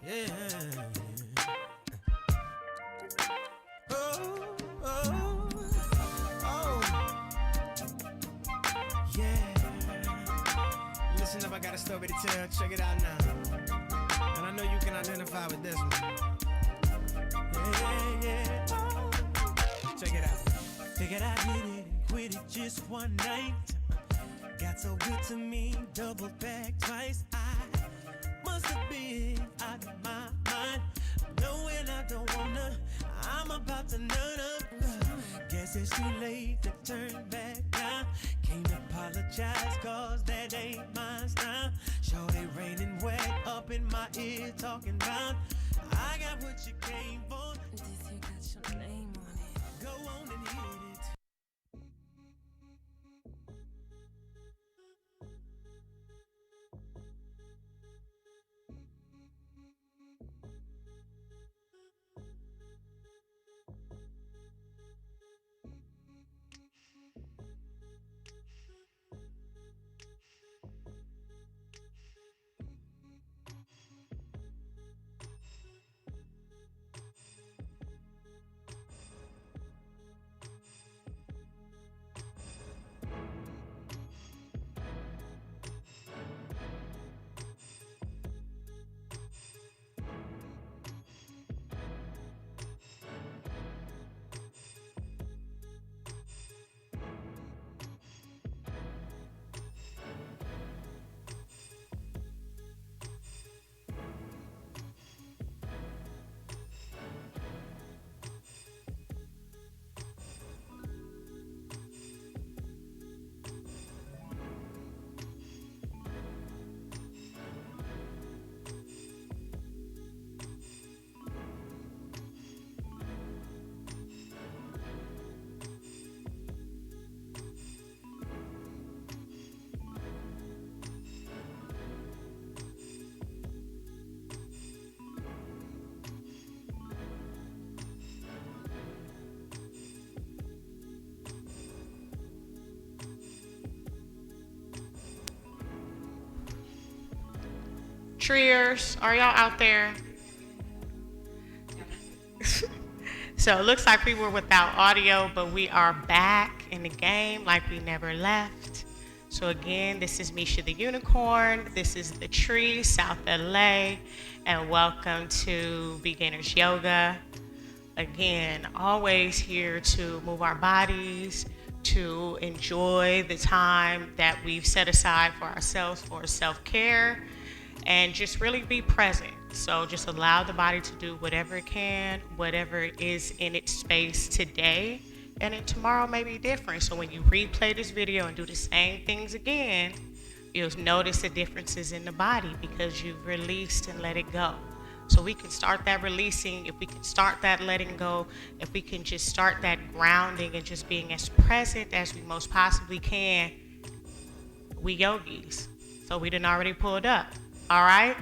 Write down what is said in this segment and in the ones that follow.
Yeah. Oh, oh, oh. Yeah. Listen up, I got a story to tell. Check it out now. And I know you can identify with this one. Yeah, yeah. Oh. Check it out. Figured I did it and quit it just one night. Got so good to me, double back twice. I must have been out of my mind. Knowing I don't wanna, I'm about to nut up. Guess it's too late to turn back now. Can't apologize, cause that ain't my style. Shorty raining wet up in my ear, talking about I got what you came for. This here got your name on it. Go on and hit it. Triers, are y'all out there? So it looks like we were without audio, but we are back in the game like we never left. So again, this is Misha the Unicorn. This is the Tree, South LA, and welcome to Beginners Yoga. Again, always here to move our bodies, to enjoy the time that we've set aside for ourselves for self-care, and just really be present. So just allow the body to do whatever it can, whatever it is in its space today, and then tomorrow may be different. So when you replay this video and do the same things again, you'll notice the differences in the body because you've released and let it go. So we can start that releasing, if we can start that letting go, if we can just start that grounding and just being as present as we most possibly can, we yogis. So we done already pulled up. All right,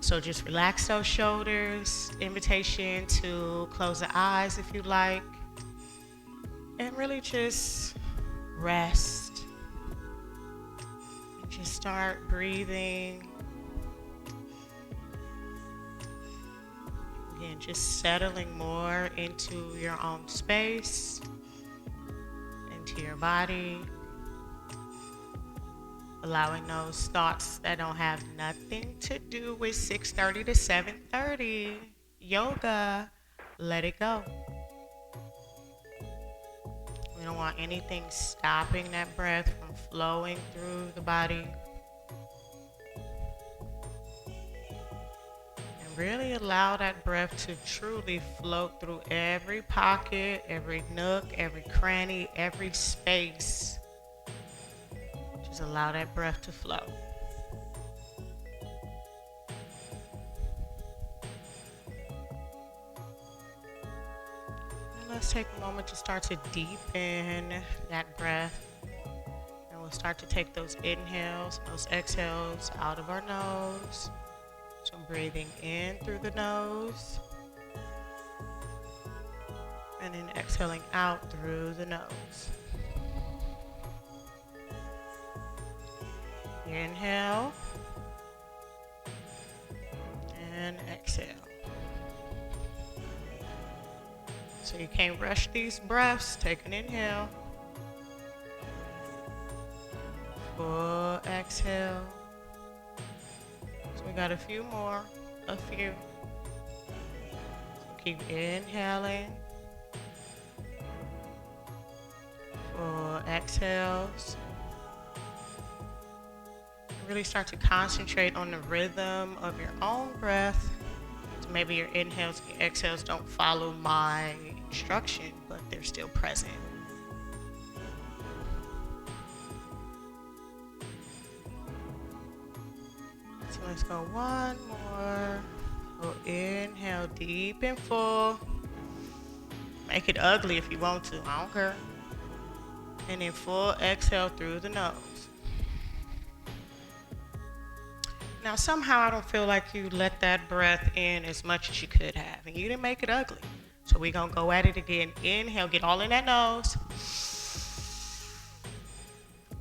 so just relax those shoulders. Invitation to close the eyes if you like, and really just rest. And just start breathing. Again, just settling more into your own space, into your body. Allowing those thoughts that don't have nothing to do with 6:30 to 7:30 yoga, let it go. We don't want anything stopping that breath from flowing through the body. And really allow that breath to truly float through every pocket, every nook, every cranny, every space. Just allow that breath to flow. And let's take a moment to start to deepen that breath. And we'll start to take those inhales, those exhales out of our nose. So breathing in through the nose. And then exhaling out through the nose. Inhale and exhale. So you can't rush these breaths. Take an inhale. Full exhale. So we got a few more. A few. So keep inhaling. Full exhales. Really start to concentrate on the rhythm of your own breath. So maybe your inhales and your exhales don't follow my instruction, but they're still present. So let's go one more. So inhale deep and full. Make it ugly if you want to, I don't care. And then full exhale through the nose. Now, somehow I don't feel like you let that breath in as much as you could have, and you didn't make it ugly. So we're gonna go at it again. Inhale, get all in that nose.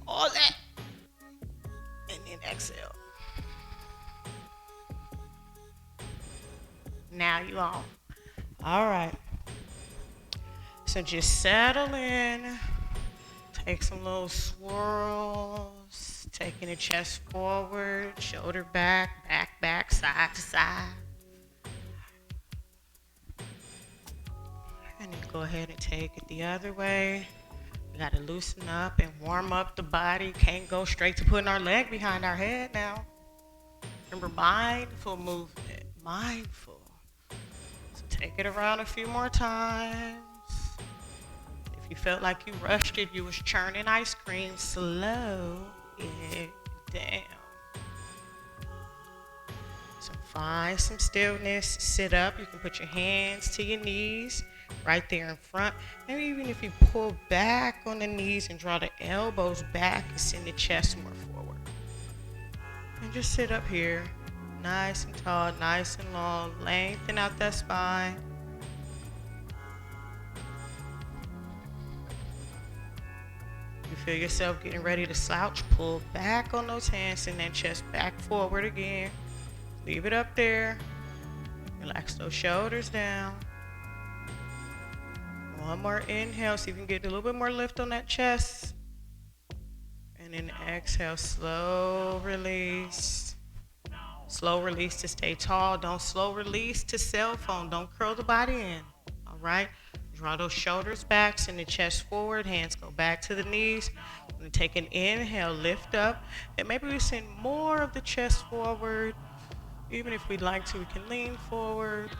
All that. And then exhale. Now you on. All right. So just settle in. Take some little swirls. Taking the chest forward, shoulder back, back, side to side. And then go ahead and take it the other way. We gotta loosen up and warm up the body. Can't go straight to putting our leg behind our head now. Remember, mindful movement, mindful. So take it around a few more times. If you felt like you rushed it, you was churning ice cream, slow it down. So find some stillness, sit up. You can put your hands to your knees right there in front. Maybe even if you pull back on the knees and draw the elbows back and send the chest more forward. And just sit up here, nice and tall, nice and long. Lengthen out that spine. You feel yourself getting ready to slouch, pull back on those hands and then chest back forward again. Leave it up there. Relax those shoulders down. One more inhale so you can get a little bit more lift on that chest. And then exhale, slow release. Slow release to stay tall. Don't slow release to cell phone. Don't curl the body in. All right? Draw those shoulders back, send the chest forward, hands go back to the knees. I'm gonna take an inhale, lift up, and maybe we send more of the chest forward. Even if we'd like to, we can lean forward,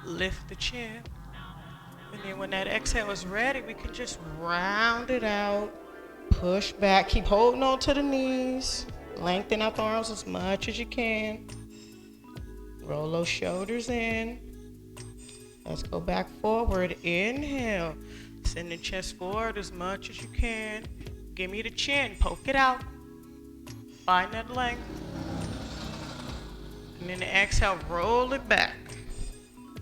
lift the chin. And then when that exhale is ready, we can just round it out, push back, keep holding on to the knees, lengthen out the arms as much as you can. Roll those shoulders in. Let's go back forward. Inhale. Send the chest forward as much as you can. Give me the chin. Poke it out. Find that length. And then the exhale, roll it back.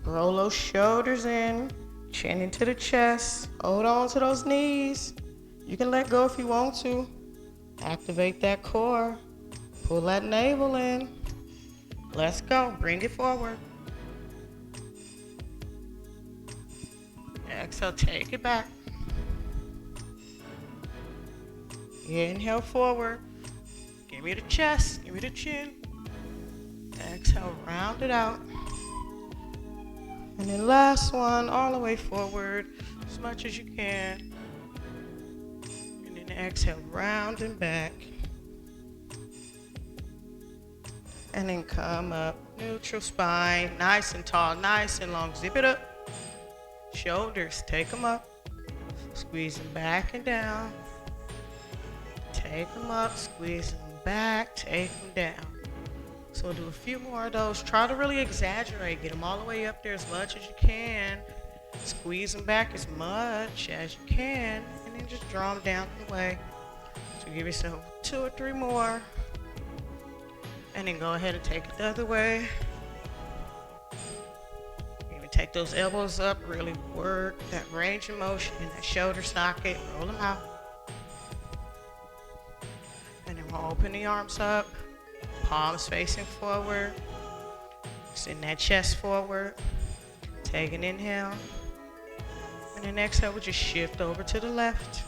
Roll those shoulders in. Chin into the chest. Hold on to those knees. You can let go if you want to. Activate that core. Pull that navel in. Let's go. Bring it forward. Exhale, take it back. Inhale forward. Give me the chest, give me the chin. Exhale, round it out. And then last one, all the way forward, as much as you can. And then exhale, round and back. And then come up, neutral spine, nice and tall, nice and long. Zip it up. Shoulders, take them up. Squeeze them back and down. Take them up, squeeze them back, take them down. So we'll do a few more of those. Try to really exaggerate. Get them all the way up there as much as you can. Squeeze them back as much as you can. And then just draw them down the way. So give yourself 2 or 3 more. And then go ahead and take it the other way. Take those elbows up, really work that range of motion in that shoulder socket, roll them out. And then we'll open the arms up, palms facing forward, send that chest forward. Take an inhale, And then exhale, we'll just shift over to the left.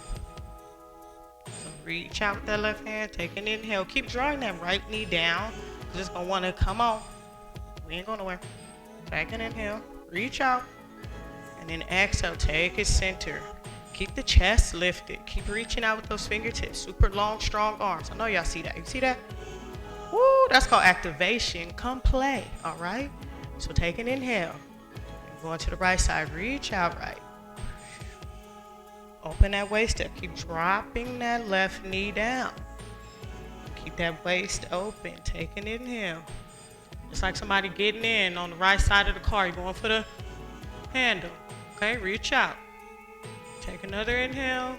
So reach out with that left hand, take an inhale. Keep drawing that right knee down. You're just gonna wanna come on. We ain't going nowhere. Take an inhale, reach out. And then exhale, take it center. Keep the chest lifted. Keep reaching out with those fingertips. Super long, strong arms. I know y'all see that. You see that? Woo, that's called activation. Come play, all right? So take an inhale. Going to the right side, reach out right. Open that waist up. Keep dropping that left knee down. Keep that waist open. Take an inhale. It's like somebody getting in on the right side of the car. You're going for the handle. Okay, reach out. Take another inhale.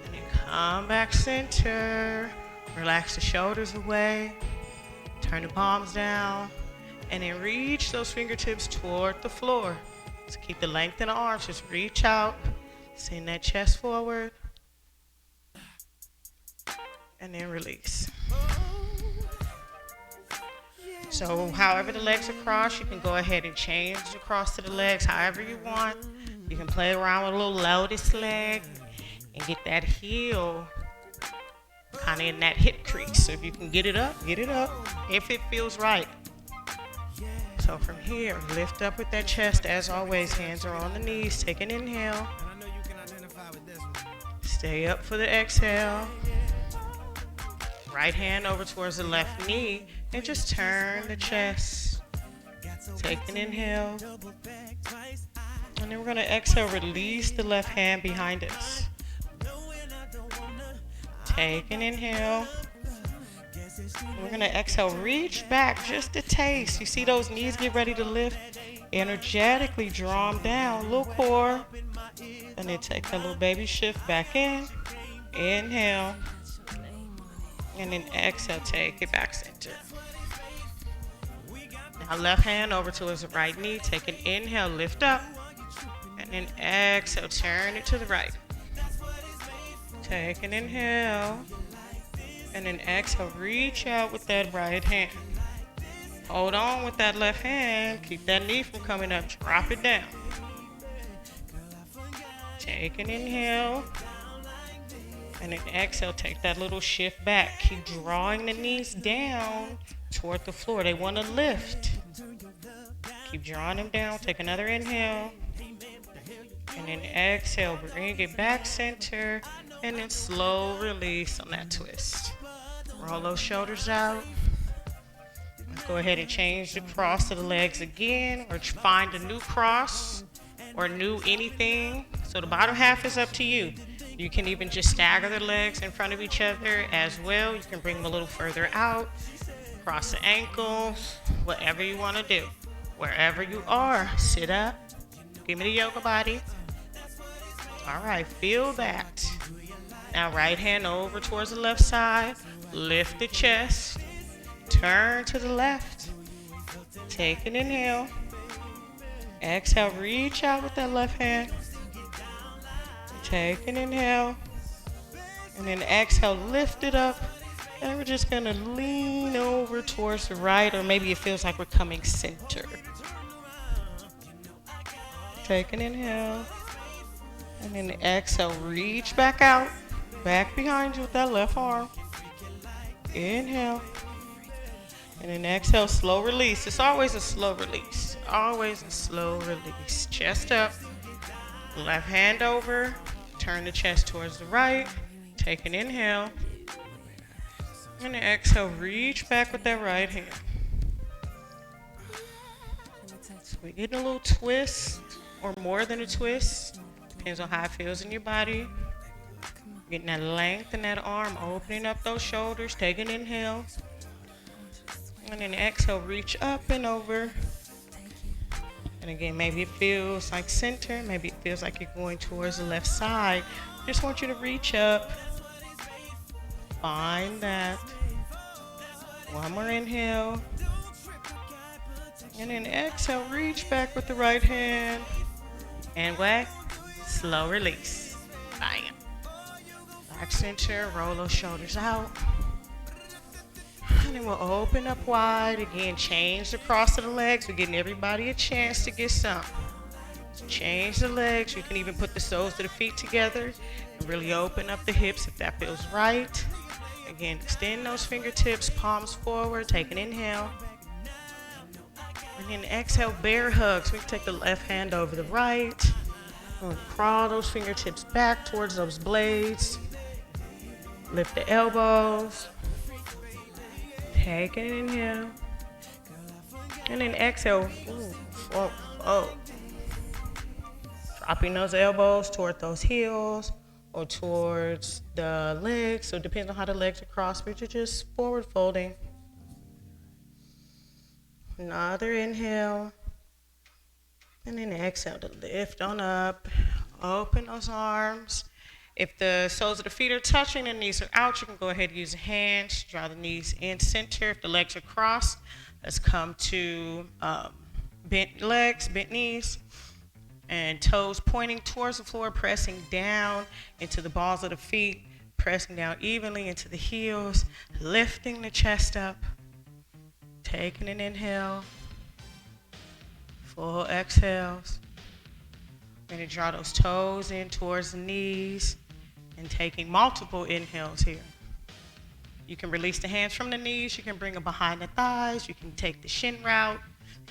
And then come back center. Relax the shoulders away. Turn the palms down. And then reach those fingertips toward the floor. So keep the length in the arms. Just reach out. Send that chest forward. And then release. So however the legs are crossed, you can go ahead and change the cross to the legs however you want. You can play around with a little lotus leg and get that heel kind of in that hip crease. So if you can get it up if it feels right. So from here, lift up with that chest. As always, hands are on the knees. Take an inhale. Stay up for the exhale. Right hand over towards the left knee and just turn the chest. Take an inhale. And then we're going to exhale, release the left hand behind us. Take an inhale. We're going to exhale, reach back just a taste. You see those knees get ready to lift? Energetically draw them down, little core. And then take that little baby shift back in. Inhale. And then exhale, take it back center. Now left hand over towards the right knee. Take an inhale, lift up. And then exhale, turn it to the right. Take an inhale. And then exhale, reach out with that right hand. Hold on with that left hand. Keep that knee from coming up. Drop it down. Take an inhale. And then exhale, take that little shift back. Keep drawing the knees down toward the floor. They want to lift. Keep drawing them down. Take another inhale. And then exhale, bring it back center. And then slow release on that twist. Roll those shoulders out. Let's go ahead and change the cross of the legs again, or find a new cross or new anything. So the bottom half is up to you. You can even just stagger the legs in front of each other as well. You can bring them a little further out, cross the ankles, whatever you want to do. Wherever you are, sit up. Give me the yoga body. All right, feel that. Now right hand over towards the left side. Lift the chest. Turn to the left. Take an inhale. Exhale, reach out with that left hand. Take an inhale. And then exhale, lift it up. And we're just going to lean over towards the right, or maybe it feels like we're coming center. Take an inhale. And then exhale, reach back out. Back behind you with that left arm. Inhale. And then exhale, slow release. It's always a slow release. Always a slow release. Chest up. Left hand over. Turn the chest towards the right. Take an inhale. And then exhale, reach back with that right hand. So we're getting a little twist, or more than a twist. Depends on how it feels in your body. Getting that length in that arm, opening up those shoulders. Take an inhale. And then exhale, reach up and over. And again, maybe it feels like center. Maybe it feels like you're going towards the left side. Just want you to reach up. Find that. One more inhale. And then exhale, reach back with the right hand. And what? Slow release. Bam. Back center, roll those shoulders out. And then we'll open up wide. Again, change the cross of the legs. We're getting everybody a chance to get some. Change the legs. You can even put the soles of the feet together and really open up the hips if that feels right. Again, extend those fingertips, palms forward, take an inhale. And then exhale, bear hug. So we can take the left hand over the right. Crawl those fingertips back towards those blades. Lift the elbows. Take an inhale. And then exhale. Dropping those elbows toward those heels or towards the legs. So it depends on how the legs are crossed, but you're just forward folding. Another inhale. And then exhale to lift on up. Open those arms. If the soles of the feet are touching and knees are out, you can go ahead and use the hands. Draw the knees in center. If the legs are crossed, let's come to bent legs, bent knees, and toes pointing towards the floor, pressing down into the balls of the feet, pressing down evenly into the heels, lifting the chest up, taking an inhale, full exhales. We're going to draw those toes in towards the knees and taking multiple inhales here. You can release the hands from the knees. You can bring them behind the thighs. You can take the shin route.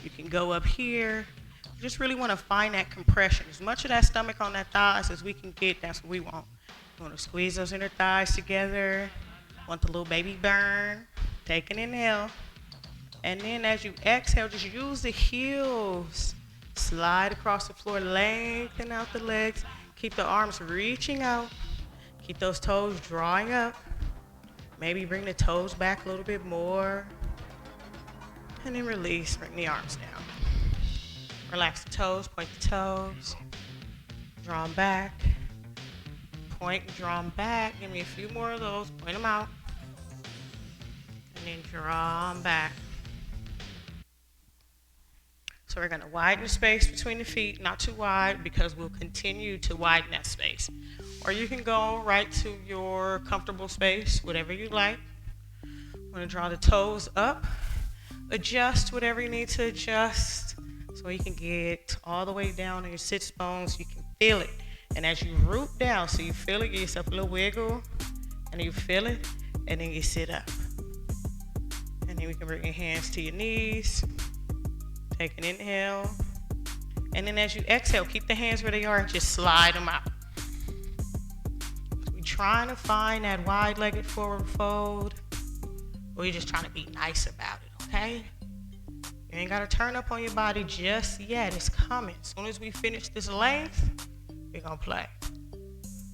You can go up here. You just really want to find that compression. As much of that stomach on that thighs as we can get, that's what we want. We want to squeeze those inner thighs together. Want the little baby burn. Take an inhale. And then as you exhale, just use the heels. Slide across the floor, lengthen out the legs. Keep the arms reaching out. Keep those toes drawing up. Maybe bring the toes back a little bit more. And then release, bring the arms down. Relax the toes, point the toes. Draw them back. Point and draw them back. Give me a few more of those, point them out. And then draw them back. So we're gonna widen the space between the feet, not too wide because we'll continue to widen that space. Or you can go right to your comfortable space, whatever you like. I'm gonna draw the toes up, adjust whatever you need to adjust so you can get all the way down in your sits bones, you can feel it. And as you root down, so you feel it, give yourself a little wiggle, and you feel it, and then you sit up. And then we can bring your hands to your knees. Take an inhale. And then as you exhale, keep the hands where they are and just slide them out. We're trying to find that wide-legged forward fold. Or you're just trying to be nice about it, okay? You ain't got to turn up on your body just yet. It's coming. As soon as we finish this length, we're going to play.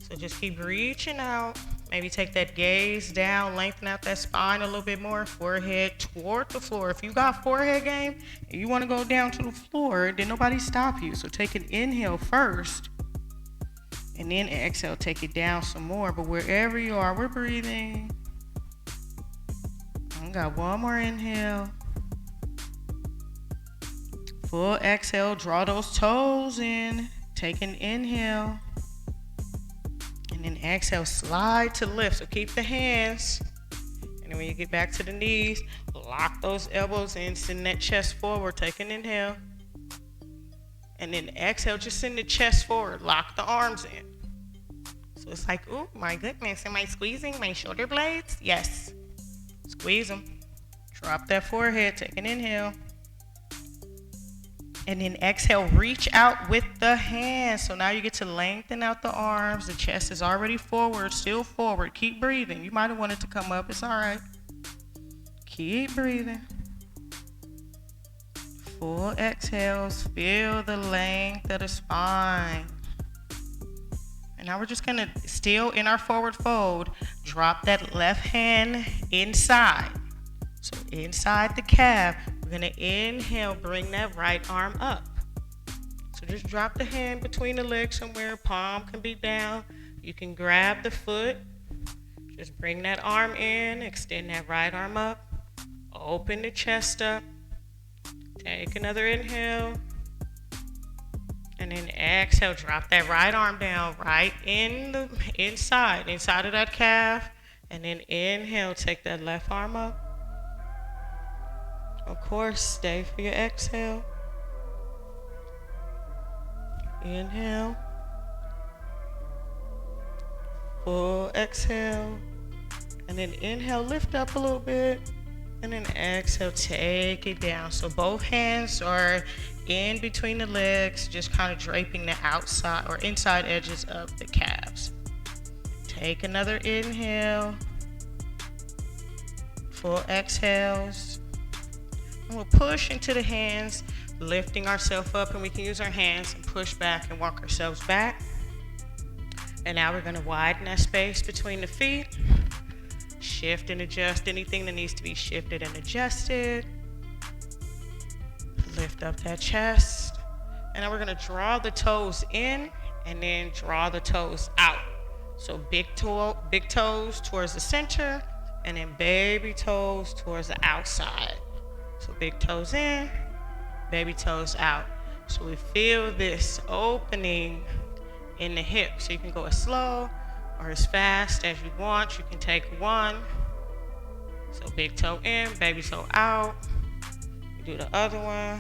So just keep reaching out. Maybe take that gaze down, lengthen out that spine a little bit more, forehead toward the floor. If you got forehead game and you want to go down to the floor, then nobody stop you. So take an inhale first and then exhale, take it down some more. But wherever you are, we're breathing. I got one more inhale. Full exhale, draw those toes in. Take an inhale. And then exhale, slide to lift. So keep the hands. And then when you get back to the knees, lock those elbows in, send that chest forward. Take an inhale. And then exhale, just send the chest forward. Lock the arms in. So it's like, oh my goodness, am I squeezing my shoulder blades? Yes. Squeeze them. Drop that forehead, take an inhale. And then exhale, reach out with the hands. So now you get to lengthen out the arms. The chest is already forward, still forward. Keep breathing. You might have wanted to come up. It's all right. Keep breathing. Full exhales. Feel the length of the spine. And now we're just going to, still in our forward fold, drop that left hand inside. So inside the calf. We're going to inhale, bring that right arm up. So just drop the hand between the legs somewhere. Palm can be down. You can grab the foot. Just bring that arm in. Extend that right arm up. Open the chest up. Take another inhale. And then exhale. Drop that right arm down right in the inside of that calf. And then inhale. Take that left arm up. Of course, stay for your exhale. Inhale. Full exhale. And then inhale, lift up a little bit. And then exhale, take it down. So both hands are in between the legs, just kind of draping the outside or inside edges of the calves. Take another inhale. Full exhales. And we'll push into the hands, lifting ourselves up, and we can use our hands and push back and walk ourselves back. And now we're going to widen that space between the feet. Shift and adjust anything that needs to be shifted and adjusted. Lift up that chest. And now we're going to draw the toes in and then draw the toes out. So big toes towards the center and then baby toes towards the outside. So big toes in, baby toes out. So we feel this opening in the hip. So you can go as slow or as fast as you want. You can take one. So big toe in, baby toe out. You do the other one.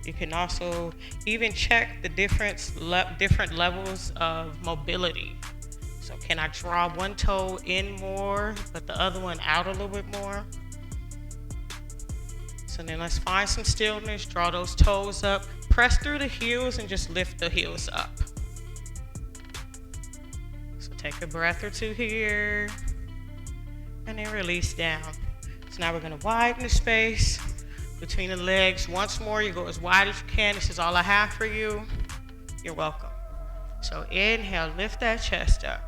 You can also even check the different levels of mobility. So can I draw one toe in more, but the other one out a little bit more? So then let's find some stillness, draw those toes up, press through the heels and just lift the heels up. So take a breath or two here and then release down. So now we're gonna widen the space between the legs. Once more, you go as wide as you can. This is all I have for you. You're welcome. So inhale, lift that chest up.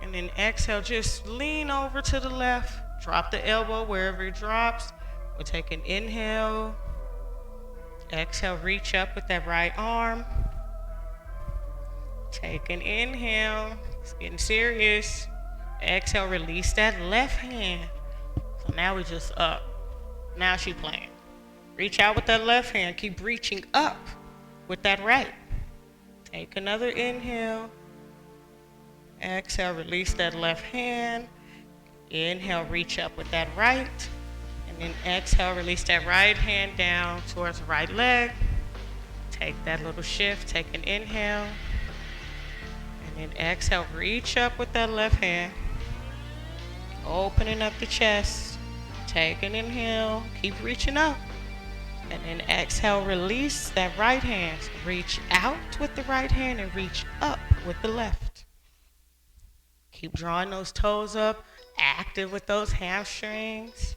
And then exhale, just lean over to the left. Drop the elbow wherever it drops. We'll take an inhale. Exhale, reach up with that right arm. Take an inhale. It's getting serious. Exhale, release that left hand. So now we're just up. Now she's playing. Reach out with that left hand. Keep reaching up with that right. Take another inhale. Exhale, release that left hand. Inhale, reach up with that right. And then exhale, release that right hand down towards the right leg. Take that little shift. Take an inhale. And then exhale, reach up with that left hand. Opening up the chest. Take an inhale. Keep reaching up. And then exhale, release that right hand. Reach out with the right hand and reach up with the left. Keep drawing those toes up. Active with those hamstrings.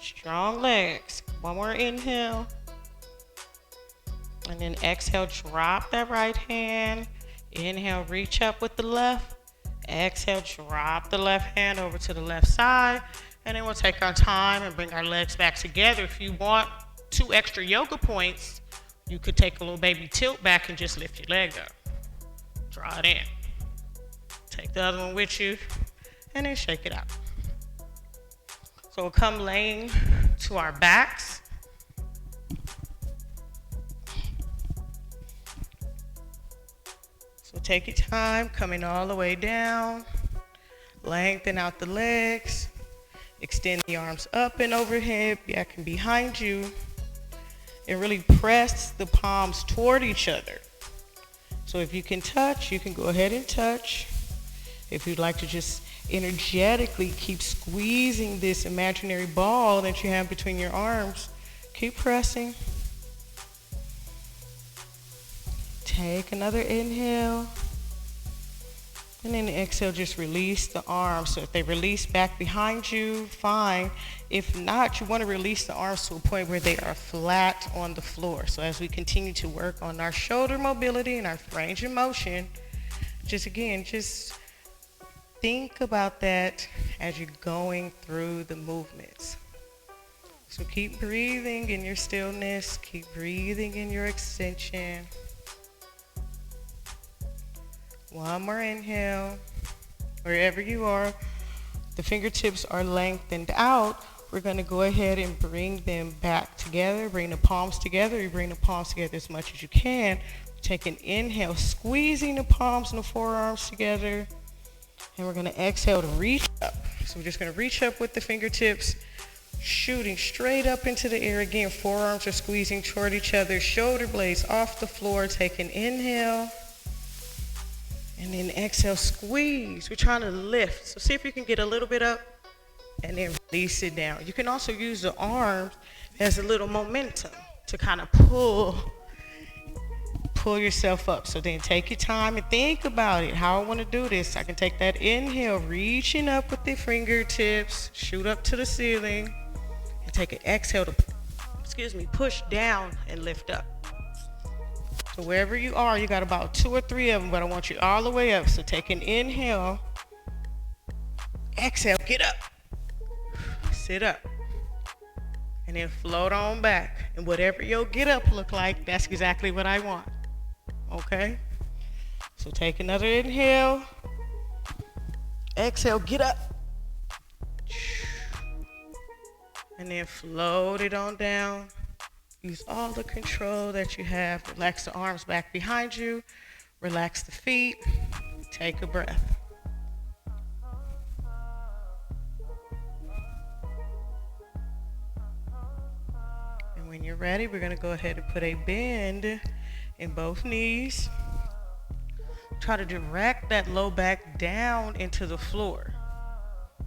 Strong legs. One more inhale. And then exhale, drop that right hand. Inhale, reach up with the left. Exhale, drop the left hand over to the left side. And then we'll take our time and bring our legs back together. If you want 2 extra yoga points, you could take a little baby tilt back and just lift your leg up. Draw it in. Take the other one with you and then shake it out. So we'll come laying to our backs. So take your time, coming all the way down. Lengthen out the legs. Extend the arms up and overhead, back and behind you. And really press the palms toward each other. So if you can touch, you can go ahead and touch. If you'd like to just energetically keep squeezing this imaginary ball that you have between your arms, keep pressing. Take another inhale. And then exhale, just release the arms. So if they release back behind you, fine. If not, you want to release the arms to a point where they are flat on the floor. So as we continue to work on our shoulder mobility and our range of motion, just think about that as you're going through the movements. So keep breathing in your stillness. Keep breathing in your extension. One more inhale. Wherever you are, the fingertips are lengthened out. We're going to go ahead and bring them back together. Bring the palms together. You bring the palms together as much as you can. Take an inhale, squeezing the palms and the forearms together. And we're going to exhale to reach up. So we're just going to reach up with the fingertips. Shooting straight up into the air again. Forearms are squeezing toward each other. Shoulder blades off the floor. Take an inhale. And then exhale, squeeze. We're trying to lift. So see if you can get a little bit up and then release it down. You can also use the arms as a little momentum to kind of pull yourself up. So then take your time and think about it. How I want to do this. I can take that inhale, reaching up with the fingertips, shoot up to the ceiling, and take an exhale to, push down and lift up. So wherever you are, you got about 2 or 3 of them, but I want you all the way up. So take an inhale, exhale, get up, sit up, and then float on back. And whatever your get up look like, that's exactly what I want. Okay? So take another inhale, exhale, get up, and then float it on down. Use all the control that you have. Relax the arms back behind you. Relax the feet. Take a breath. And when you're ready, we're going to go ahead and put a bend in both knees. Try to direct that low back down into the floor.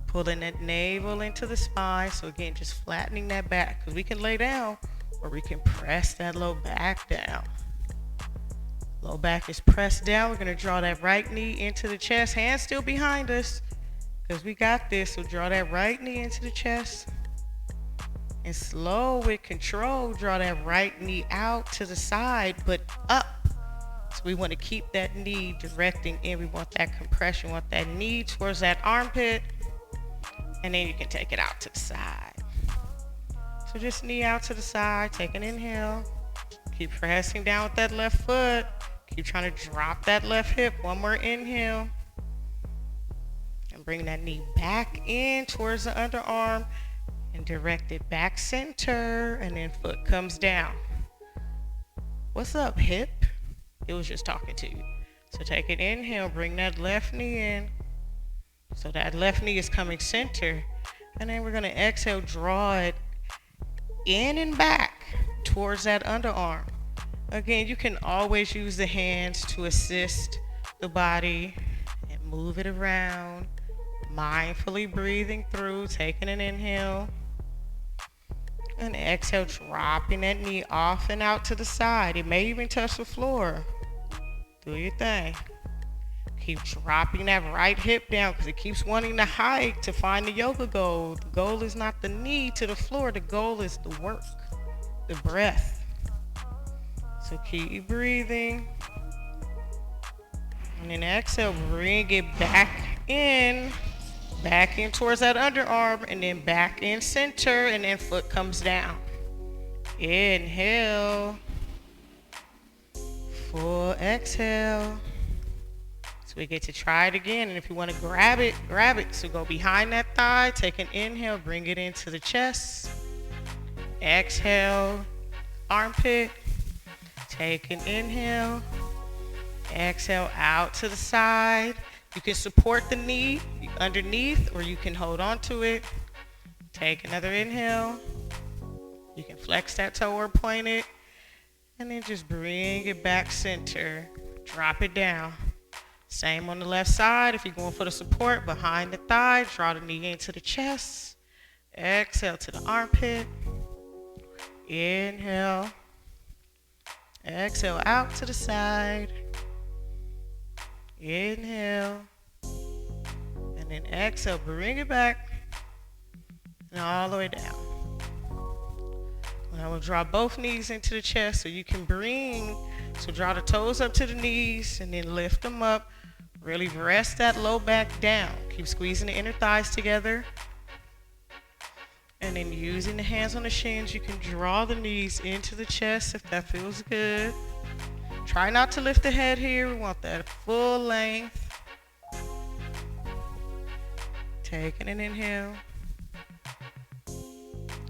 Pulling that navel into the spine. So again, just flattening that back, because we can lay down or we can press that low back down. Low back is pressed down. We're going to draw that right knee into the chest. Hands still behind us, because we got this. So draw that right knee into the chest. And slow with control, draw that right knee out to the side, but up. So we want to keep that knee directing in. We want that compression. We want that knee towards that armpit. And then you can take it out to the side. So just knee out to the side, take an inhale. Keep pressing down with that left foot. Keep trying to drop that left hip. One more inhale. And bring that knee back in towards the underarm and direct it back center, and then foot comes down. What's up, hip? It was just talking to you. So take an inhale, bring that left knee in. So that left knee is coming center. And then we're going to exhale, draw it in and back towards that underarm. Again, you can always use the hands to assist the body and move it around. Mindfully breathing through, taking an inhale. And exhale, dropping that knee off and out to the side. It may even touch the floor. Do your thing. Keep dropping that right hip down, because it keeps wanting to hike to find the yoga goal. The goal is not the knee to the floor. The goal is the work, the breath. So keep breathing. And then exhale, bring it back in towards that underarm, and then back in center, and then foot comes down. Inhale. Full exhale. We get to try it again, and if you want to grab it. So go behind that thigh, take an inhale, bring it into the chest. Exhale, armpit. Take an inhale. Exhale out to the side. You can support the knee underneath, or you can hold on to it. Take another inhale. You can flex that toe or point it, and then just bring it back center. Drop it down. Same on the left side. If you're going for the support, behind the thigh, draw the knee into the chest. Exhale to the armpit. Inhale. Exhale out to the side. Inhale. And then exhale, bring it back. And all the way down. Now we'll draw both knees into the chest, so you can draw the toes up to the knees and then lift them up. Really rest that low back down. Keep squeezing the inner thighs together. And then using the hands on the shins, you can draw the knees into the chest if that feels good. Try not to lift the head here. We want that full length. Taking an inhale.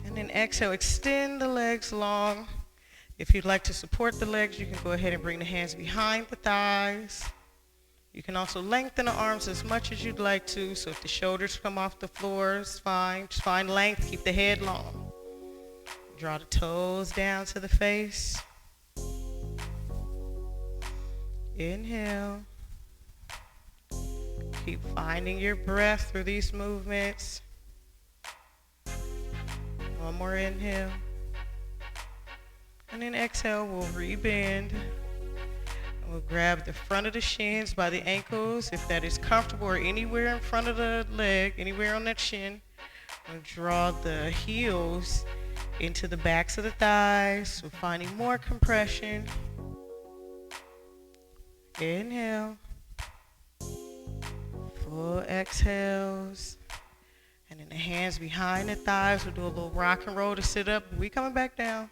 And then exhale, extend the legs long. If you'd like to support the legs, you can go ahead and bring the hands behind the thighs. You can also lengthen the arms as much as you'd like to. So if the shoulders come off the floor, it's fine. Just find length, keep the head long. Draw the toes down to the face. Inhale. Keep finding your breath through these movements. One more inhale. And then exhale, we'll rebend. And we'll grab the front of the shins by the ankles, if that is comfortable, or anywhere in front of the leg, anywhere on that shin. And draw the heels into the backs of the thighs, so finding more compression. Inhale. Full exhales. And then the hands behind the thighs. We'll do a little rock and roll to sit up. We coming back down.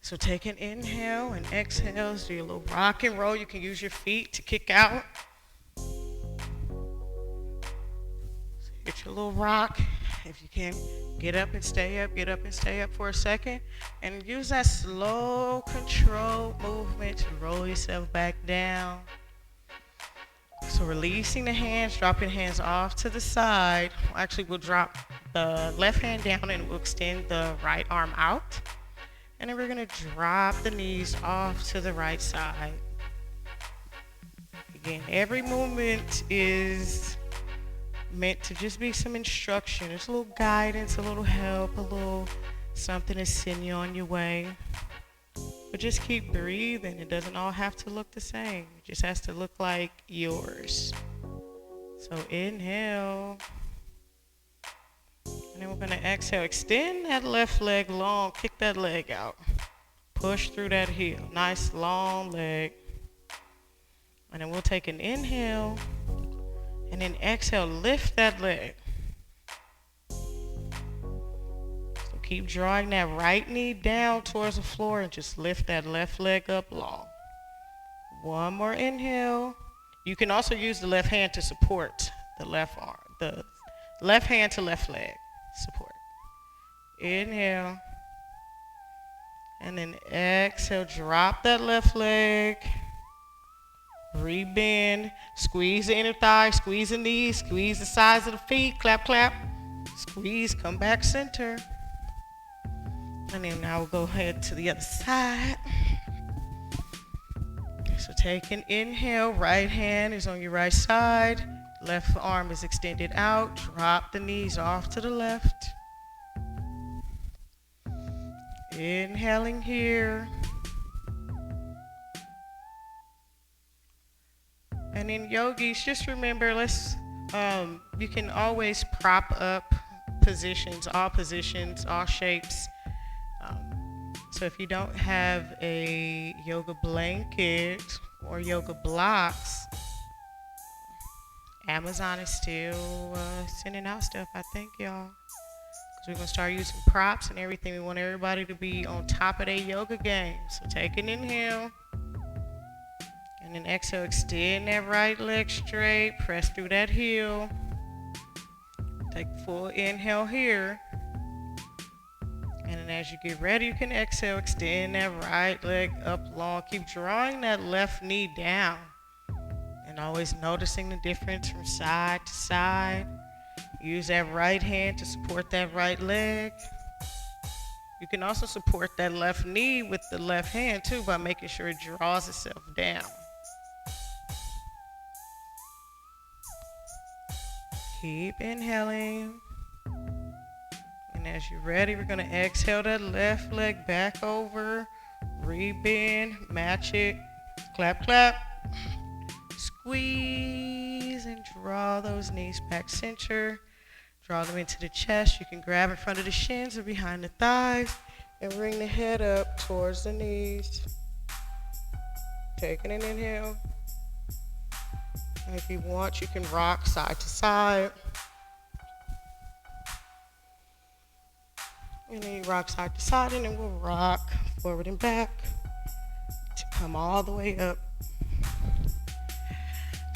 So take an inhale and exhale. So do a little rock and roll. You can use your feet to kick out. So get your little rock. If you can, get up and stay up. Get up and stay up for a second. And use that slow, controlled movement to roll yourself back down. So releasing the hands, dropping hands off to the side. Actually, we'll drop the left hand down and we'll extend the right arm out. And then we're going to drop the knees off to the right side. Again, every movement is meant to just be some instruction. It's a little guidance, a little help, a little something to send you on your way. But just keep breathing. It doesn't all have to look the same. It just has to look like yours. So inhale. And then we're going to exhale. Extend that left leg long. Kick that leg out. Push through that heel. Nice long leg. And then we'll take an inhale. And then exhale. Lift that leg. So keep drawing that right knee down towards the floor and just lift that left leg up long. One more inhale. You can also use the left hand to support the left arm. The left hand to left leg support. Inhale. And then exhale. Drop that left leg. Rebend. Squeeze the inner thigh. Squeeze the knees. Squeeze the sides of the feet. Clap, clap. Squeeze. Come back center. And then now we'll go ahead to the other side. So take an inhale. Right hand is on your right side. Left arm is extended out. Drop the knees off to the left. Inhaling here. And in yogis, just remember, you can always prop up positions, all shapes. So if you don't have a yoga blanket or yoga blocks, Amazon is still sending out stuff, I think, y'all. Because we're going to start using props and everything. We want everybody to be on top of their yoga game. So take an inhale. And then exhale, extend that right leg straight. Press through that heel. Take a full inhale here. And then as you get ready, you can exhale, extend that right leg up long. Keep drawing that left knee down. And always noticing the difference from side to side. Use that right hand to support that right leg. You can also support that left knee with the left hand too by making sure it draws itself down. Keep inhaling. And as you're ready, we're going to exhale that left leg back over. Rebend, match it. Clap, clap. Squeeze and draw those knees back center. Draw them into the chest. You can grab in front of the shins or behind the thighs and bring the head up towards the knees. Taking an inhale. And if you want, you can rock side to side. And then you rock side to side, and then we'll rock forward and back to come all the way up.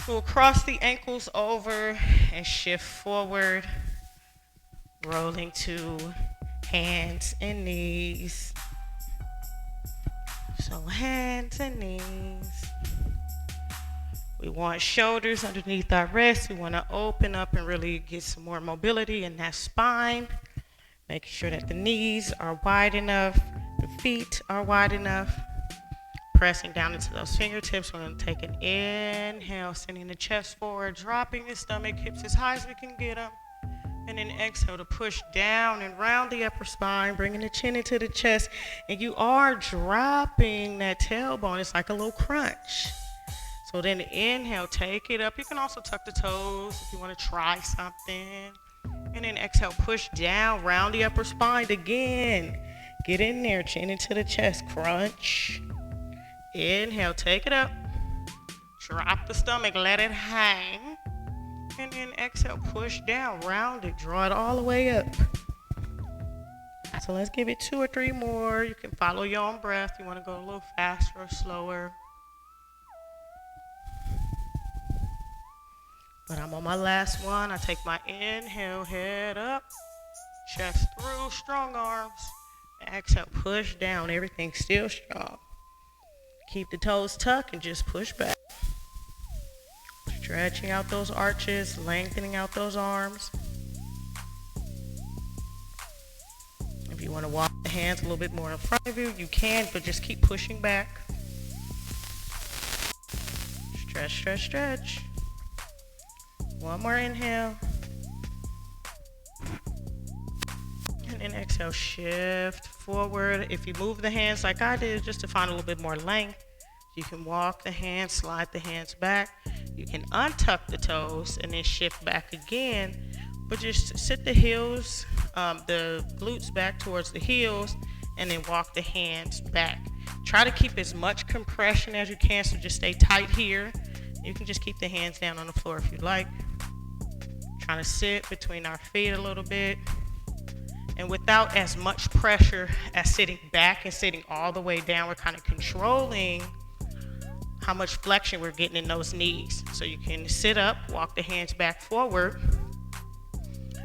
We'll cross the ankles over and shift forward, rolling to hands and knees. So hands and knees. We want shoulders underneath our wrists. We want to open up and really get some more mobility in that spine. Making sure that the knees are wide enough, the feet are wide enough. Pressing down into those fingertips. We're going to take an inhale, sending the chest forward, dropping the stomach, hips as high as we can get them. And then exhale to push down and round the upper spine, bringing the chin into the chest. And you are dropping that tailbone. It's like a little crunch. So then inhale, take it up. You can also tuck the toes if you want to try something. And then exhale, push down, round the upper spine again. Get in there, chin into the chest, crunch. Inhale, take it up. Drop the stomach, let it hang. And then exhale, push down, round it, draw it all the way up. So let's give it 2 or 3 more. You can follow your own breath. You want to go a little faster or slower. But I'm on my last one. I take my inhale, head up, chest through, strong arms. Exhale, push down, everything's still strong. Keep the toes tucked and just push back. Stretching out those arches, lengthening out those arms. If you want to walk the hands a little bit more in front of you, you can, but just keep pushing back. Stretch, stretch, stretch. One more inhale. And then exhale, shift forward. If you move the hands like I did, just to find a little bit more length, you can walk the hands, slide the hands back. You can untuck the toes and then shift back again, but just sit the heels, the glutes back towards the heels, and then walk the hands back. Try to keep as much compression as you can, so just stay tight here. You can just keep the hands down on the floor if you'd like. Trying to sit between our feet a little bit. And without as much pressure as sitting back and sitting all the way down, we're kind of controlling how much flexion we're getting in those knees. So you can sit up, walk the hands back forward.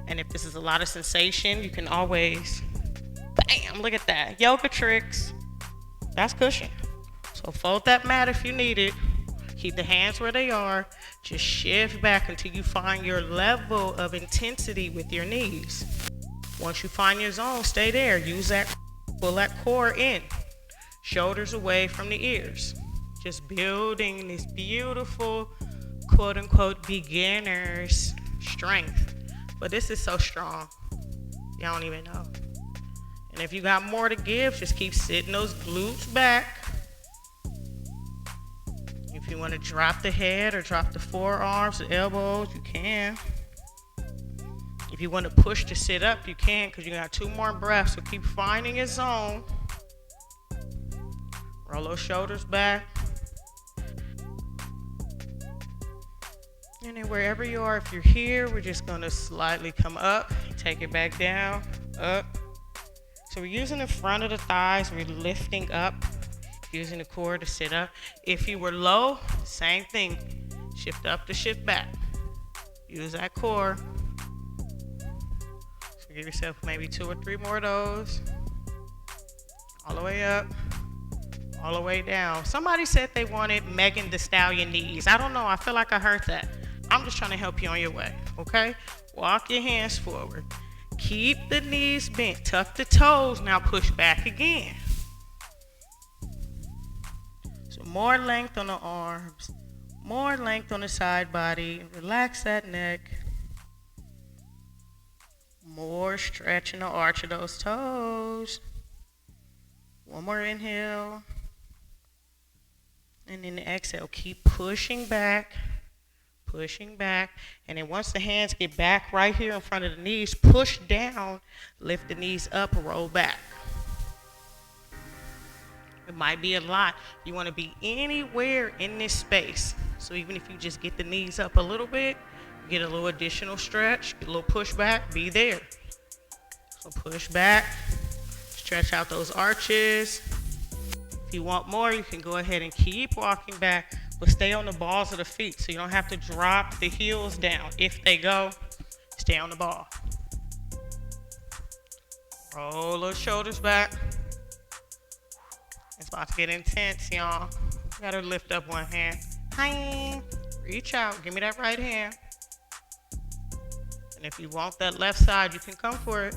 And if this is a lot of sensation, you can always, bam, look at that. Yoga tricks. That's cushion. So fold that mat if you need it. Keep the hands where they are. Just shift back until you find your level of intensity with your knees. Once you find your zone, stay there. Use that, pull that core in. Shoulders away from the ears. Just building this beautiful, quote unquote, beginner's strength. But this is so strong. Y'all don't even know. And if you got more to give, just keep sitting those glutes back. If you want to drop the head or drop the forearms, the elbows, you can. If you want to push to sit up, you can, because you got 2 more breaths. So keep finding your zone. Roll those shoulders back. And then wherever you are, if you're here, we're just going to slightly come up, take it back down, up. So we're using the front of the thighs. We're lifting up, using the core to sit up. If you were low, same thing. Shift up to shift back. Use that core. So give yourself maybe 2 or 3 more of those. All the way up, all the way down. Somebody said they wanted Megan Thee Stallion knees. I don't know. I feel like I heard that. I'm just trying to help you on your way, okay? Walk your hands forward. Keep the knees bent. Tuck the toes. Now push back again. So more length on the arms. More length on the side body. Relax that neck. More stretch in the arch of those toes. One more inhale. And then exhale. Keep pushing back. Pushing back. And then once the hands get back right here in front of the knees, push down, lift the knees up, roll back. It might be a lot. You want to be anywhere in this space. So even if you just get the knees up a little bit, get a little additional stretch, get a little push back, be there. So push back, stretch out those arches. If you want more, you can go ahead and keep walking back, but stay on the balls of the feet so you don't have to drop the heels down. If they go, stay on the ball. Roll those shoulders back. It's about to get intense, y'all. You gotta lift up one hand. Hi. Reach out. Give me that right hand. And if you want that left side, you can come for it.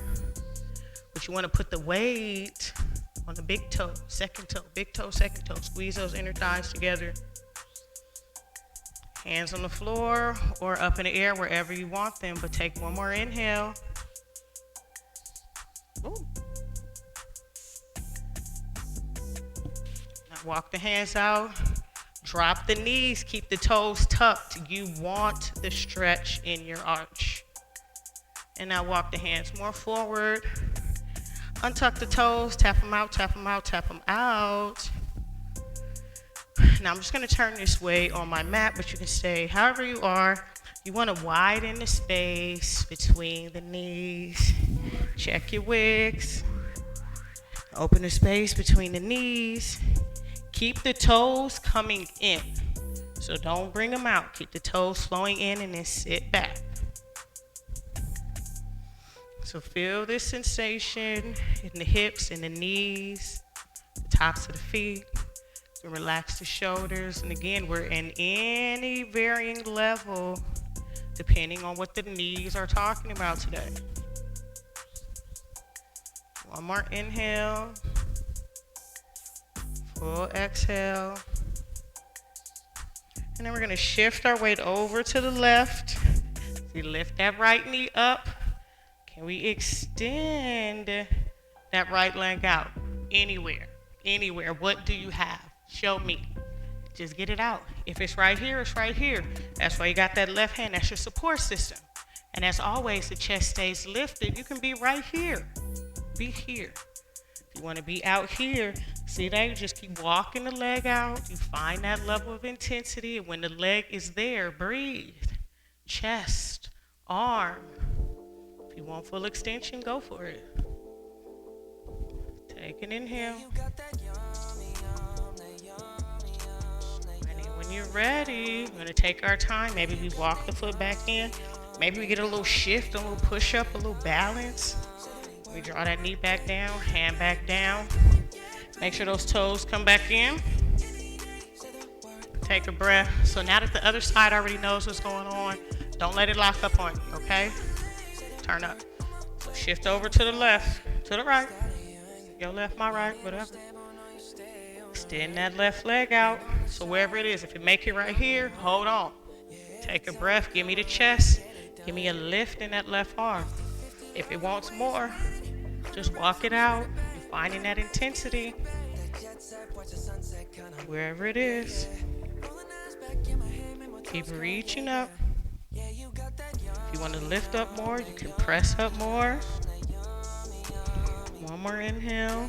But you want to put the weight on the big toe, second toe, big toe, second toe. Squeeze those inner thighs together. Hands on the floor or up in the air, wherever you want them. But take one more inhale. Ooh. Now walk the hands out. Drop the knees. Keep the toes tucked. You want the stretch in your arch. And now walk the hands more forward. Untuck the toes. Tap them out, tap them out, tap them out. Now I'm just going to turn this way on my mat, but you can stay however you are. You want to widen the space between the knees. Check your wigs. Open the space between the knees. Keep the toes coming in. So don't bring them out. Keep the toes flowing in and then sit back. So feel this sensation in the hips and the knees, the tops of the feet. And relax the shoulders. And again, we're in any varying level depending on what the knees are talking about today. One more inhale. Full exhale. And then we're going to shift our weight over to the left. We lift that right knee up. Can we extend that right leg out? Anywhere. Anywhere. What do you have? Show me. Just get it out. If it's right here, it's right here. That's why you got that left hand. That's your support system. And as always, the chest stays lifted. You can be right here. Be here. If you want to be out here, see that? You just keep walking the leg out. You find that level of intensity. And when the leg is there, breathe. Chest, arm. If you want full extension, go for it. Take an inhale. When you're ready, we're going to take our time. Maybe we walk the foot back in. Maybe we get a little shift, a little push up, a little balance. We draw that knee back down, hand back down. Make sure those toes come back in. Take a breath. So now that the other side already knows what's going on, don't let it lock up on you, okay? Turn up. So shift over to the left, to the right. Your left, my right, whatever. Extend that left leg out. So wherever it is, if you make it right here, hold on. Take a breath. Give me the chest. Give me a lift in that left arm. If it wants more, just walk it out. You're finding that intensity. Wherever it is. Keep reaching up. If you want to lift up more, you can press up more. One more inhale.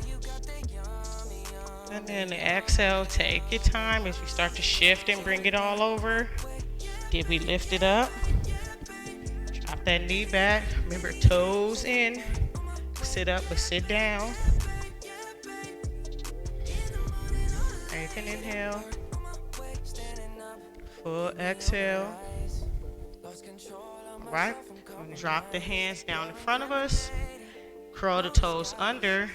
And then exhale, take your time as you start to shift and bring it all over. Did we lift it up? Drop that knee back. Remember, toes in. Sit up, but sit down. Take an inhale. Full exhale. All right. Drop the hands down in front of us. Curl the toes under.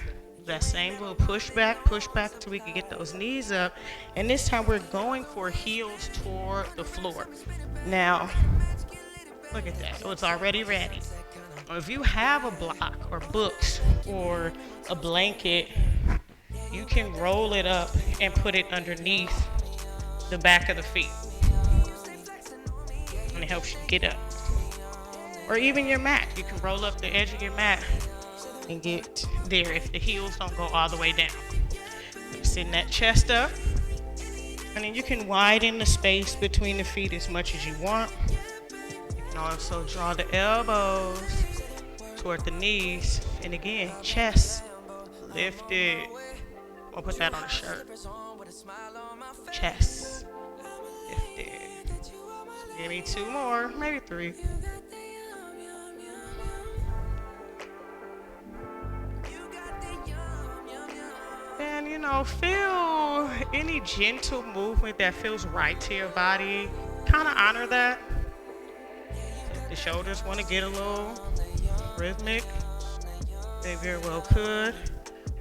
That same little push back until we can get those knees up. And this time we're going for heels toward the floor. Now, look at that. It's already ready. If you have a block or books or a blanket, you can roll it up and put it underneath the back of the feet. And it helps you get up. Or even your mat. You can roll up the edge of your mat and get there if the heels don't go all the way down. Send that chest up. And then you can widen the space between the feet as much as you want. You can also draw the elbows toward the knees. And again, chest lifted. We'll put that on a shirt. Chest lifted. Give me two more, maybe three. And feel any gentle movement that feels right to your body. Kind of honor that. If the shoulders want to get a little rhythmic, they very well could.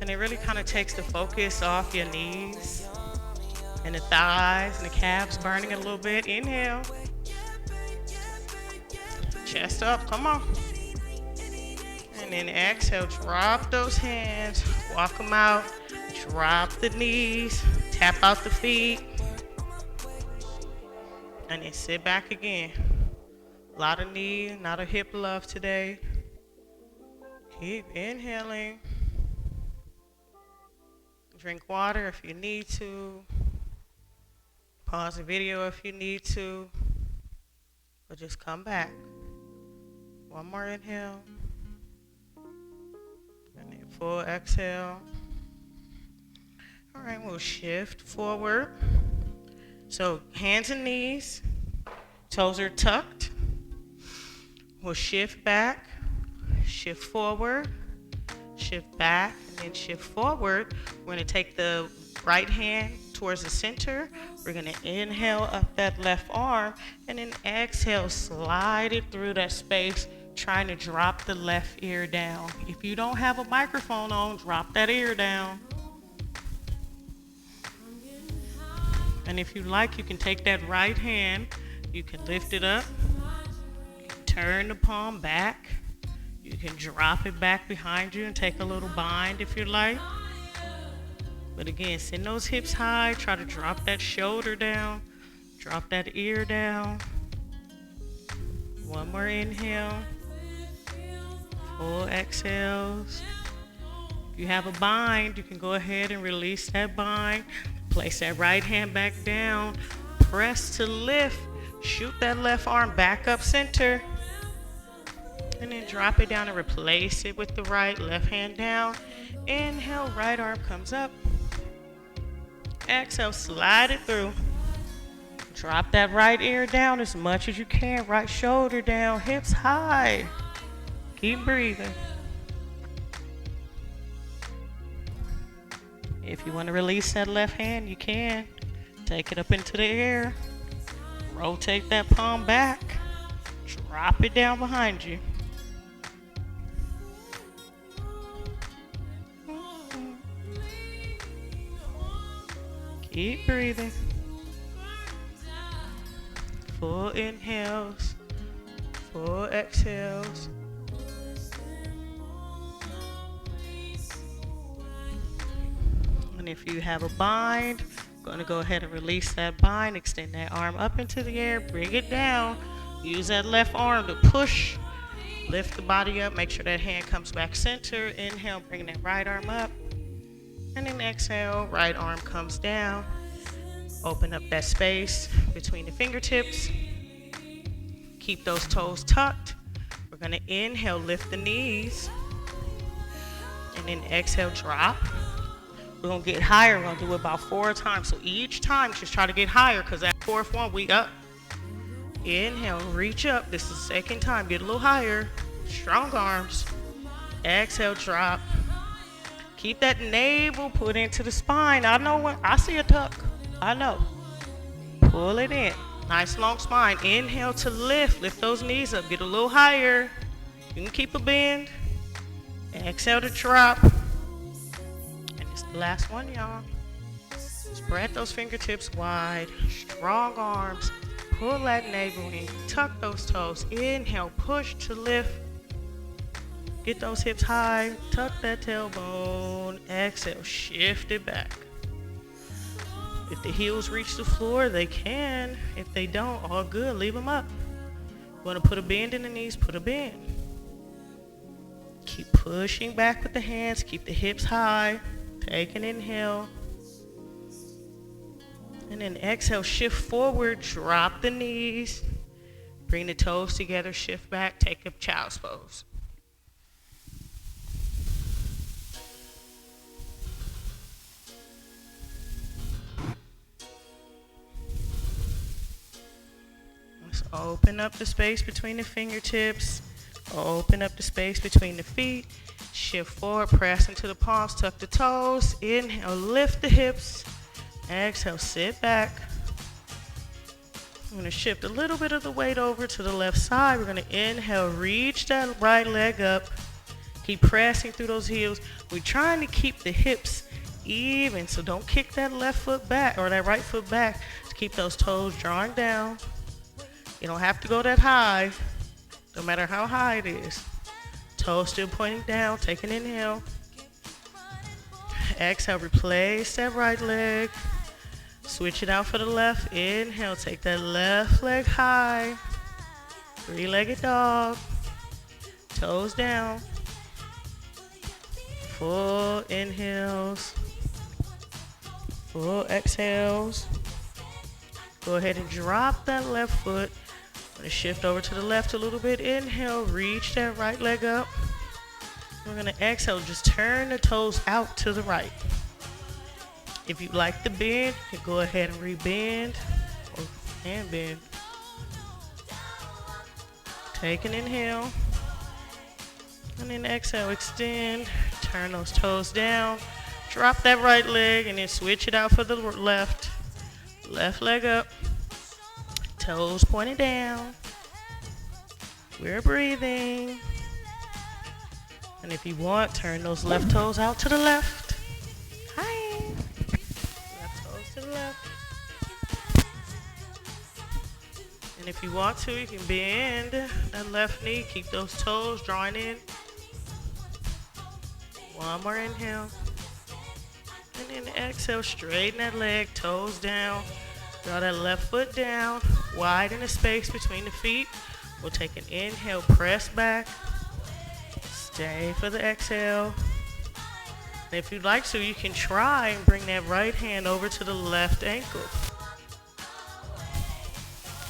And it really kind of takes the focus off your knees And the thighs and the calves burning a little bit. Inhale. Chest up, come on. And then exhale, drop those hands, walk them out, drop the knees, tap out the feet, and then sit back again. A lot of knee, not a hip love today. Keep inhaling. Drink water if you need to. Pause the video if you need to. But just come back. One more inhale. And then full exhale. All right, we'll shift forward. So hands and knees. Toes are tucked. We'll shift back. Shift forward. Shift back. And then shift forward. We're going to take the right hand towards the center. We're going to inhale up that left arm. And then exhale, slide it through that space, trying to drop the left ear down. If you don't have a microphone on, drop that ear down. And if you like, you can take that right hand, you can lift it up, you can turn the palm back, you can drop it back behind you and take a little bind if you like. But again, send those hips high, try to drop that shoulder down, drop that ear down. One more inhale. Full exhales. If you have a bind, you can go ahead and release that bind. Place that right hand back down. Press to lift. Shoot that left arm back up center. And then drop it down and replace it with the right. Left hand down. Inhale, right arm comes up. Exhale, slide it through. Drop that right ear down as much as you can. Right shoulder down, hips high. Keep breathing. If you want to release that left hand, you can. Take it up into the air. Rotate that palm back. Drop it down behind you. Keep breathing. Full inhales. Full exhales. And if you have a bind, I'm going to go ahead and release that bind. Extend that arm up into the air. Bring it down. Use that left arm to push. Lift the body up. Make sure that hand comes back center. Inhale, bring that right arm up. And then exhale, right arm comes down. Open up that space between the fingertips. Keep those toes tucked. We're going to inhale, lift the knees. And then exhale, drop. We're going to get higher. We're going to do it about 4 times. So each time, just try to get higher because that 4th one, we up. Inhale, reach up. This is the 2nd time. Get a little higher. Strong arms. Exhale, drop. Keep that navel put into the spine. I know when I see a tuck. I know. Pull it in. Nice long spine. Inhale to lift. Lift those knees up. Get a little higher. You can keep a bend. Exhale to drop. Last one, y'all. Spread those fingertips wide. Strong arms. Pull that navel in. Tuck those toes. Inhale, push to lift. Get those hips high. Tuck that tailbone. Exhale, shift it back. If the heels reach the floor, they can. If they don't, all good. Leave them up. Want to put a bend in the knees? Put a bend. Keep pushing back with the hands. Keep the hips high. Take an inhale. And then exhale, shift forward, drop the knees. Bring the toes together, shift back, take up child's pose. Let's open up the space between the fingertips. Open up the space between the feet. Shift forward, press into the palms, tuck the toes. Inhale, lift the hips. Exhale, sit back. I'm going to shift a little bit of the weight over to the left side. We're going to inhale, reach that right leg up. Keep pressing through those heels. We're trying to keep the hips even. So don't kick that left foot back or that right foot back. Just keep those toes drawing down. You don't have to go that high, no matter how high it is. Toes still pointing down. Take an inhale. Exhale, replace that right leg. Switch it out for the left. Inhale, take that left leg high. Three-legged dog. Toes down. Full inhales. Full exhales. Go ahead and drop that left foot. I'm going to shift over to the left a little bit. Inhale, reach that right leg up. We're going to exhale, just turn the toes out to the right. If you like the bend, you can go ahead and rebend or hand bend. Take an inhale. And then exhale, extend. Turn those toes down. Drop that right leg and then switch it out for the left. Left leg up. Toes pointed down. We're breathing. And if you want, turn those left toes out to the left. Hi. Left toes to the left. And if you want to, you can bend that left knee. Keep those toes drawing in. One more inhale. And then exhale, straighten that leg, toes down. Draw that left foot down. Widen the space between the feet. We'll take an inhale, press back. Stay for the exhale. And if you'd like to, you can try and bring that right hand over to the left ankle.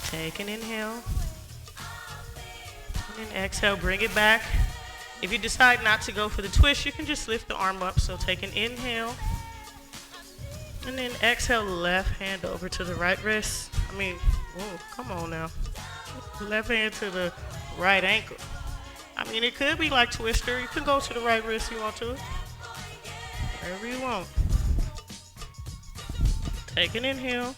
Take an inhale. And then exhale, bring it back. If you decide not to go for the twist, you can just lift the arm up. So take an inhale. And then exhale, left hand over to the right wrist. Come on now. Left hand to the right ankle. It could be like twister. You can go to the right wrist if you want to. Wherever you want. Take an inhale.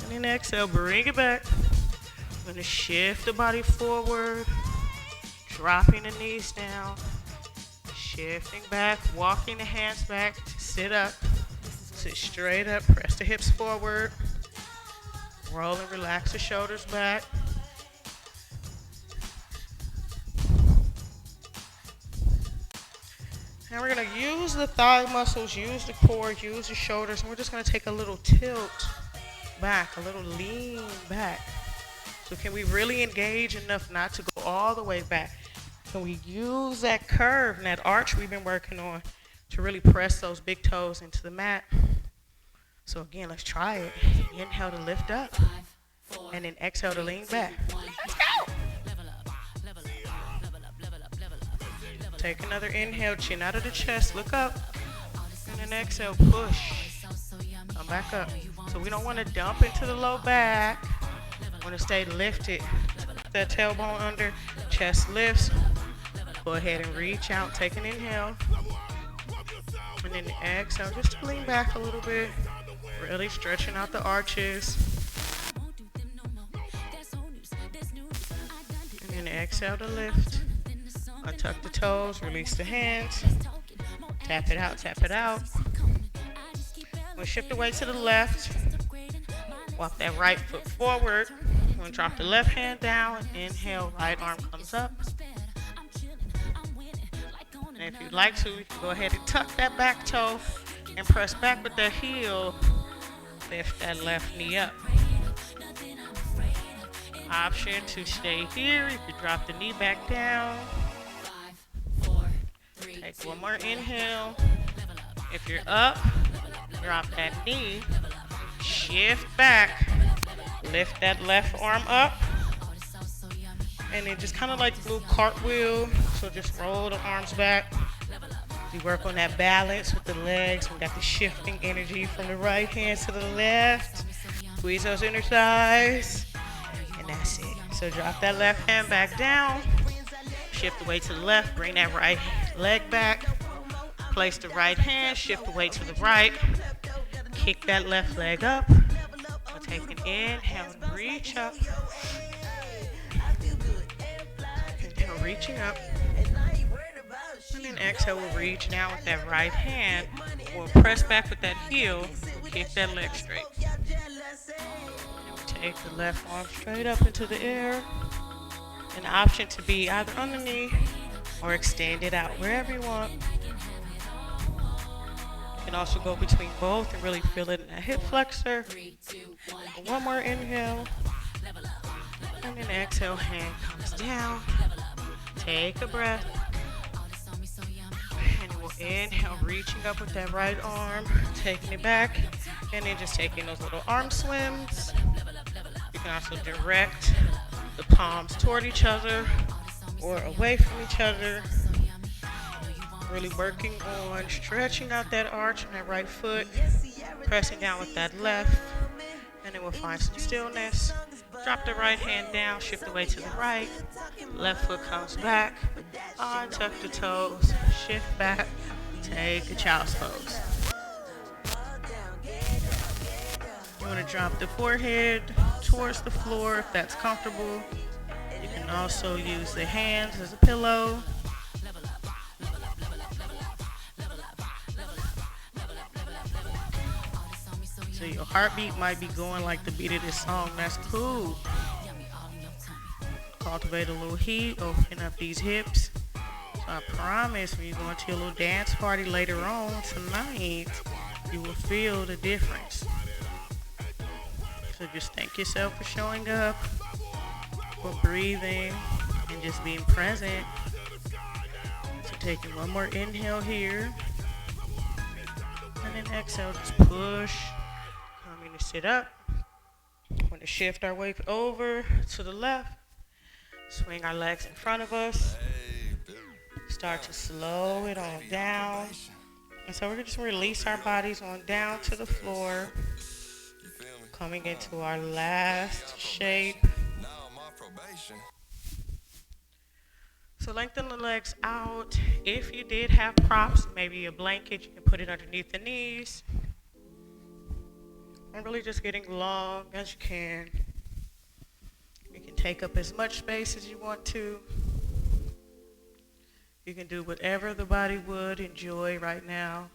And then exhale, bring it back. I'm going to shift the body forward. Dropping the knees down. Shifting back, walking the hands back to sit up. Sit straight up, press the hips forward. Roll and relax the shoulders back. And we're going to use the thigh muscles, use the core, use the shoulders, and we're just going to take a little tilt back, a little lean back. So can we really engage enough not to go all the way back? Can we use that curve and that arch we've been working on to really press those big toes into the mat? So again, let's try it. Inhale to lift up, and then exhale to lean back. Let's go! Take another inhale, chin out of the chest, look up, and then exhale, push. Come back up. So we don't want to dump into the low back. We want to stay lifted. That tailbone under, chest lifts. Go ahead and reach out, take an inhale. And then exhale, just to lean back a little bit. Really stretching out the arches. And then exhale to lift. Untuck the toes, release the hands. Tap it out, tap it out. We'll shift the weight to the left. Walk that right foot forward. We're going to drop the left hand down. Inhale, right arm comes up. And if you'd like to, you can go ahead and tuck that back toe and press back with the heel. Lift that left knee up. Option to stay here. You can drop the knee back down. Take one more inhale. If you're up, drop that knee. Shift back. Lift that left arm up. And then just kind of like a little cartwheel. So just roll the arms back. We work on that balance with the legs. We got the shifting energy from the right hand to the left. Squeeze those inner thighs. And that's it. So drop that left hand back down. Shift the weight to the left. Bring that right leg back. Place the right hand. Shift the weight to the right. Kick that left leg up. We'll take an inhale and reach up. Inhale, reaching up. And then exhale, we'll reach down with that right hand. We'll press back with that heel. We'll kick that leg straight. And we'll take the left arm straight up into the air. An option to be either underneath or extend it out wherever you want. You can also go between both and really feel it in that hip flexor. One more inhale. And then exhale, hand comes down. Take a breath. And we'll inhale, reaching up with that right arm, taking it back, and then just taking those little arm swims. You can also direct the palms toward each other or away from each other. Really working on stretching out that arch on that right foot, pressing down with that left, and then we'll find some stillness. Drop the right hand down, shift the weight to the right, left foot comes back, untuck the toes, shift back, take a child's pose. You want to drop the forehead towards the floor if that's comfortable. You can also use the hands as a pillow. So your heartbeat might be going like the beat of this song. That's cool. Cultivate a little heat, open up these hips. So I promise when you go into your little dance party later on tonight, you will feel the difference. So just thank yourself for showing up, for breathing, and just being present. So taking one more inhale here. And then exhale, just push. Coming to sit up. We're going to shift our weight over to the left. Swing our legs in front of us. Start to slow it on down. And so we're going to just release our bodies on down to the floor. Coming into our last shape. So lengthen the legs out. If you did have props, maybe a blanket, you can put it underneath the knees. And really just getting long as you can. You can take up as much space as you want to. You can do whatever the body would enjoy right now.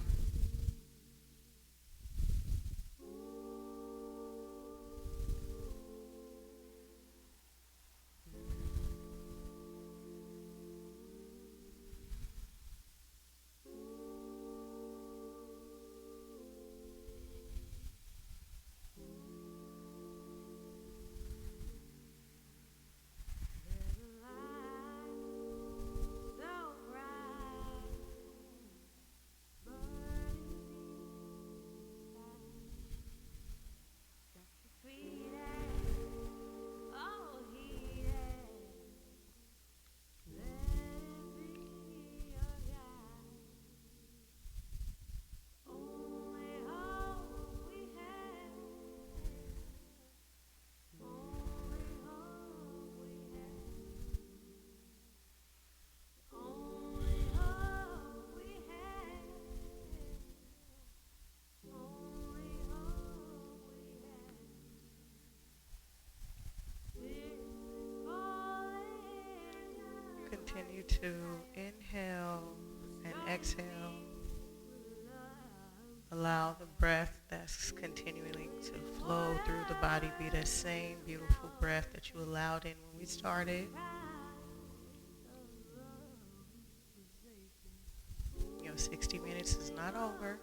Continue to inhale and exhale. Allow the breath that's continuing to flow through the body be that same beautiful breath that you allowed in when we started. Your 60 minutes is not over.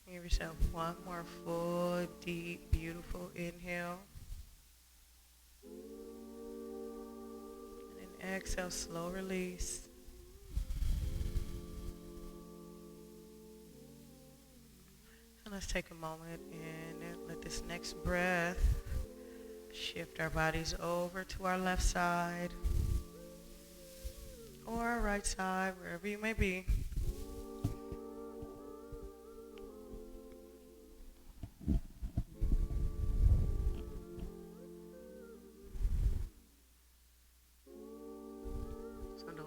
Give yourself one more full, deep, beautiful inhale. And then exhale, slow release. And let's take a moment and let this next breath shift our bodies over to our left side or our right side, wherever you may be.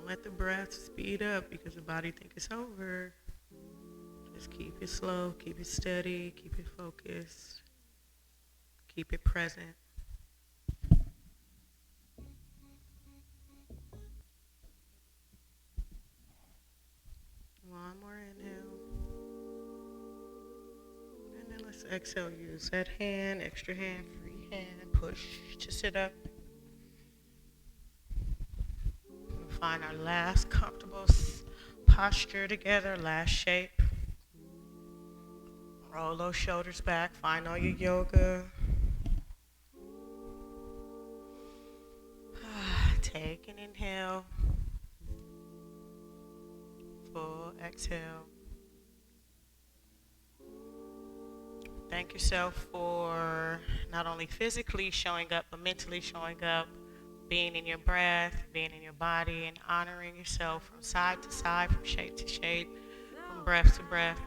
Let the breath speed up because the body thinks it's over. Just keep it slow, keep it steady, keep it focused, keep it present. One more inhale. And then let's exhale. Use that hand, extra hand, free hand, push to sit up. We'll find our last comfortable posture together, last shape. Roll those shoulders back, find all your yoga. Take an inhale. Full exhale. Thank yourself for not only physically showing up, but mentally showing up, being in your breath, being in your body, and honoring yourself from side to side, from shape to shape, from breath to breath.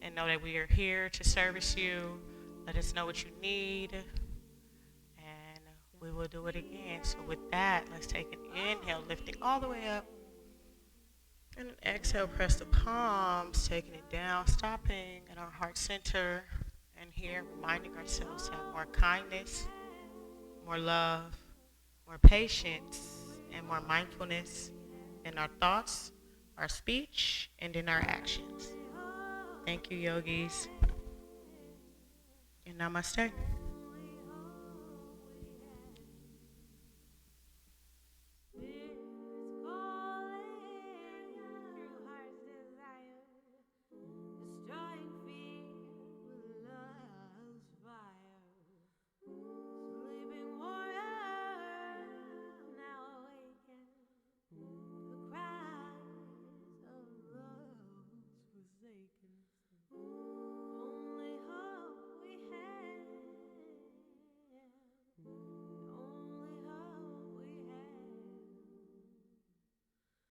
And know that we are here to service you. Let us know what you need, and we will do it again. So with that, let's take an inhale, lifting all the way up. And an exhale, press the palms, taking it down, stopping at our heart center. And here, reminding ourselves to have more kindness, more love, more patience, and more mindfulness in our thoughts, our speech, and in our actions. Thank you, yogis. And namaste.